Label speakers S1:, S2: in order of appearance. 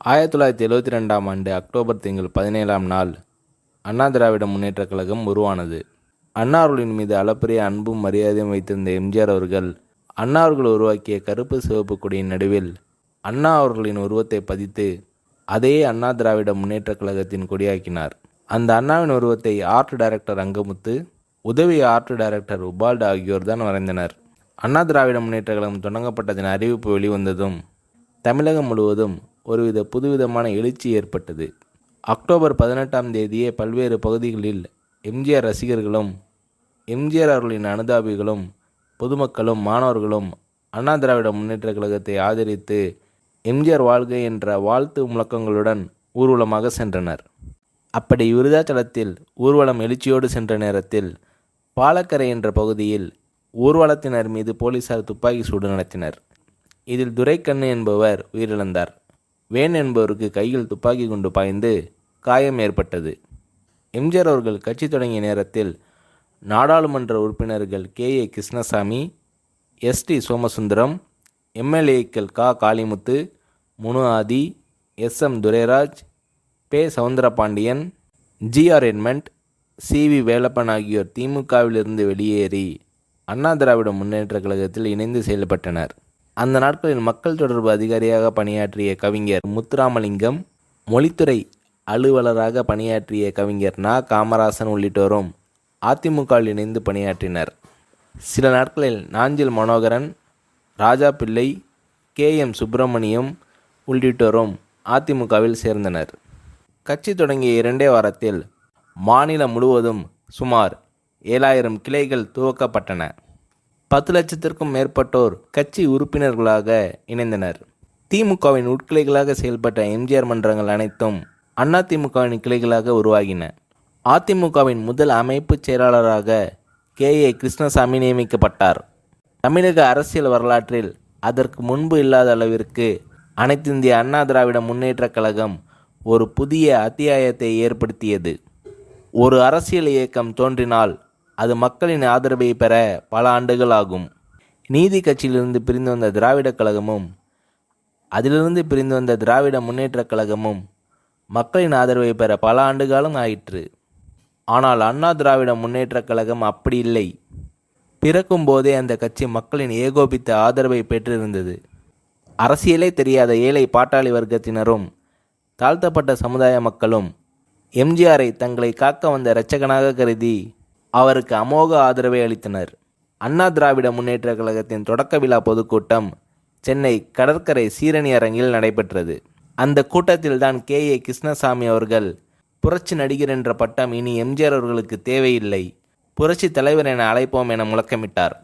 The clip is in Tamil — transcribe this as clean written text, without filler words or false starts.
S1: 1972ஆம் ஆண்டு அக்டோபர் திங்கள் 17ஆம் நாள் அண்ணா திராவிட முன்னேற்றக் கழகம் உருவானது. அண்ணா அவர்களின் மீது அளப்பரிய அன்பும் மரியாதையும் வைத்திருந்த எம்ஜிஆர் அவர்கள் அண்ணா அவர்கள் உருவாக்கிய கருப்பு சிவப்பு கொடியின் நடுவில் அண்ணா அவர்களின் உருவத்தை பதித்து அதே அண்ணா திராவிட முன்னேற்றக் கழகத்தின் கொடியாக்கினார். அந்த அண்ணாவின் உருவத்தை ஆர்ட் டைரக்டர் அங்கமுத்து, உதவி ஆர்ட் டைரக்டர் உபால்டு ஆகியோர் தான் வரைந்தனர். அண்ணா திராவிட முன்னேற்றக் கழகம் தொடங்கப்பட்டதின் அறிவிப்பு வெளிவந்ததும் தமிழகம் முழுவதும் ஒருவித புதுவிதமான எழுச்சி ஏற்பட்டது. அக்டோபர் 18ஆம் தேதியே பல்வேறு பகுதிகளில் எம்ஜிஆர் ரசிகர்களும் எம்ஜிஆர் அவர்களின் அனுதாபிகளும் பொதுமக்களும் மாணவர்களும் அண்ணா திராவிட முன்னேற்றக் கழகத்தை ஆதரித்து எம்ஜிஆர் வாழ்க என்ற வாழ்த்து முழக்கங்களுடன் ஊர்வலமாக சென்றனர். அப்படி விருதாச்சலத்தில் ஊர்வலம் எழுச்சியோடு சென்ற நேரத்தில் பாலக்கரை என்ற பகுதியில் ஊர்வலத்தினர் மீது போலீசார் துப்பாக்கி சூடு நடத்தினர். இதில் துரைக்கண்ணு என்பவர் உயிரிழந்தார். வேன் என்பவருக்கு கையில் துப்பாக்கி குண்டு பாய்ந்து காயம் ஏற்பட்டது. எம்ஜிஆர் அவர்கள் கட்சி தொடங்கிய நேரத்தில் நாடாளுமன்ற உறுப்பினர்கள் KA கிருஷ்ணசாமி, ST சோமசுந்தரம், MLAக்கள் காளிமுத்து, முனு ஆதி, SM துரைராஜ், பே Soundarapandian, GR Edmund, CV Velappan ஆகியோர் திமுகவிலிருந்து வெளியேறி அண்ணா திராவிட முன்னேற்றக் கழகத்தில் இணைந்து செயல்பட்டனர். அந்த நாட்களில் மக்கள் தொடர்பு அதிகாரியாக பணியாற்றிய கவிஞர் முத்துராமலிங்கம், மொழித்துறை அலுவலராக பணியாற்றிய கவிஞர் காமராசன் உள்ளிட்டோரும் அதிமுகவில் இணைந்து பணியாற்றினர். சில நாட்களில் நாஞ்சில் மனோகரன், ராஜா பிள்ளை, KM சுப்பிரமணியம் உள்ளிட்டோரும் அதிமுகவில் சேர்ந்தனர். கட்சி தொடங்கிய 2 வாரத்தில் மாநிலம் முழுவதும் சுமார் 7000 கிளைகள் துவக்கப்பட்டன. 10 லட்சத்திற்கும் மேற்பட்டோர் கட்சி உறுப்பினர்களாக இணைந்தனர். திமுகவின் உட்கிளைகளாக செயல்பட்ட எம்ஜிஆர் மன்றங்கள் அனைத்தும் அதிமுகவின் கிளைகளாக உருவாகின. அதிமுகவின் முதல் அமைப்பு செயலாளராக KA கிருஷ்ணசாமி நியமிக்கப்பட்டார். தமிழக அரசியல் வரலாற்றில் அதற்கு முன்பு இல்லாத அளவிற்கு அனைத்திந்திய அண்ணா திராவிட முன்னேற்றக் கழகம் ஒரு புதிய அத்தியாயத்தை ஏற்படுத்தியது. ஒரு அரசியல் இயக்கம் தோன்றினால் அது மக்களின் ஆதரவை பெற பல ஆண்டுகள் ஆகும். நீதி கட்சியிலிருந்து பிரிந்து வந்த திராவிடக் கழகமும் அதிலிருந்து பிரிந்து வந்த திராவிட முன்னேற்றக் கழகமும் மக்களின் ஆதரவை பெற பல ஆண்டுகாலம் ஆயிற்று. ஆனால் அண்ணா திராவிட முன்னேற்றக் கழகம் அப்படி இல்லை. பிறக்கும் போதே அந்த கட்சி மக்களின் ஏகோபித்த ஆதரவை பெற்றிருந்தது. அரசியலே தெரியாத ஏழை பாட்டாளி வர்க்கத்தினரும் தாழ்த்தப்பட்ட சமுதாய மக்களும் எம்ஜிஆரை தங்களை காக்க வந்த இரட்சகனாக கருதி அவருக்கு அமோக ஆதரவை அளித்தனர். அண்ணா திராவிட முன்னேற்றக் கழகத்தின் தொடக்க விழா பொதுக்கூட்டம் சென்னை கடற்கரை சீரணி அரங்கில் நடைபெற்றது. அந்த கூட்டத்தில்தான் KA கிருஷ்ணசாமி அவர்கள் புரட்சி நடிகர் என்ற பட்டம் இனி எம்ஜிஆர் அவர்களுக்கு தேவையில்லை, புரட்சி தலைவர் என அழைப்போம் என முழக்கமிட்டார்.